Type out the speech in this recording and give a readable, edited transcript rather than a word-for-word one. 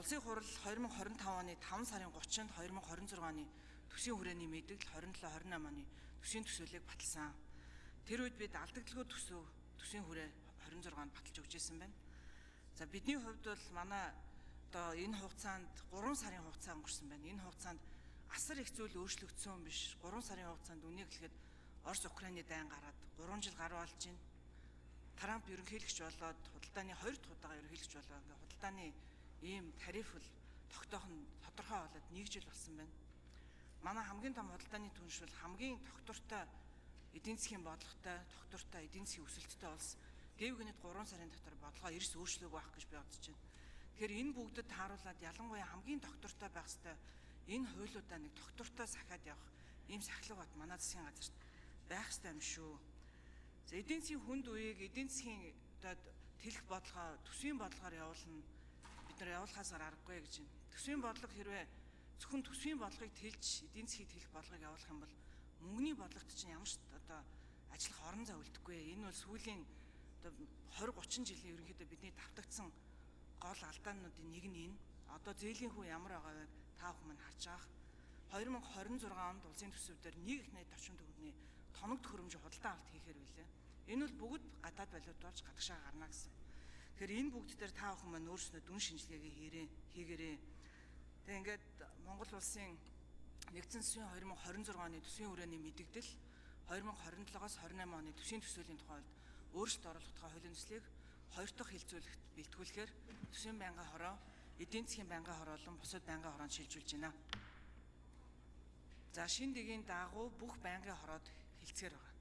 Улсын хурал 2025 оны 5 сарын 30-нд 2026 оны төсвийн хүрээний мэдээлэл 27-28 оны төсвийн төсөөллийг баталсан. Тэр үед бид алдагдaltaгүй төсвийн хүрээ 26-нд баталж өгч ирсэн байна. За бидний хувьд бол манай одоо энэ хугацаанд 3 сарын хугацаа өнгөрсөн байна. Энэ хугацаанд асар их зүйл өөрчлөгдсөн биш. 3 сарын хугацаанд үнийг хэлэхэд Орос Украины дайн гараад 3 жил гаруй болж байна. Трамп ерөнхийлөгч болоод худалдааны 2 дахь удаага ерөнхийлөгч болоо ингээ худалдааны ийм тариф л тогтоох нь тодорхой болоод 1 жил болсон байна. Манай хамгийн том худалдааны түнш бол хамгийн тогтвортой эдийн засгийн бодлоготой, тогтвортой эдийн засгийн өсөлттэй улс гэв гэнэт 3 сарын дотор бодлогоо эрс өөрчлөөгүй байх гэж би бодож байна. Тэгэхээр энэ бүгдэд тааруулаад ялангуяа хамгийн тогтвортой байх ёстой энэ хуулиудаа нэг тогтвортой сахиад явах ийм сахилга бат манай засгийн газарт байх ёстой юм шүү. За эдийн засгийн хүнд үеийг эдийн засгийн одоо тэлэх бодлогоо төсвийн бодлогоор явуулна. Бид нар явуулахаас аргагүй гэж байна. Төсвийн бодлого хэрвээ зөвхөн төсвийн бодлогыг тэлж эдийн засгийг тэлэх бодлогыг явуулах юм бол мөнгөний бодлогот чинь ямар ч одоо ажиллах орон зай үлдэхгүй. Энэ бол сүүлийн одоо 20-30 жилийн ерөнхийдөө бидний давтагдсан гол алдаануудын нэг нь энэ. Одоо зээлийн хүн ямар байгаа вэ? Та бүхэн мань харж байгаа. 2026 онд улсын төсөв дээр нэг их найд орчим төгрөгийн тоног төхөөрөмж худалдаа авалт хийхээр билээ. Энэ бол бүгд гадаад валют болж гадагшаа гарна гэсэн. Тэгэхээр энэ бүгд дээр та бүхэн мань өөрснөө дүн шинжилгээгээ хийгээрэй. Тэгээ ингээд Монгол улсын нэгдсэн засгийн 2026 оны төсвийн хүрээний мэдээлэл 2027-оос 28 оны төсвийн төсөөлийн тухайд өөрчлөлт оруулах тухай хуулийн төслийг 2 дахь хилцүүлэгт бэлтгүүлэхээр төсвийн байнгын хороо, эдийн засгийн байнгын хороо болон бусад байнгын хороонд шилжүүлж байна. За шинэ дэгийн дагуу бүх байнгын хороод хилцээр байгаа.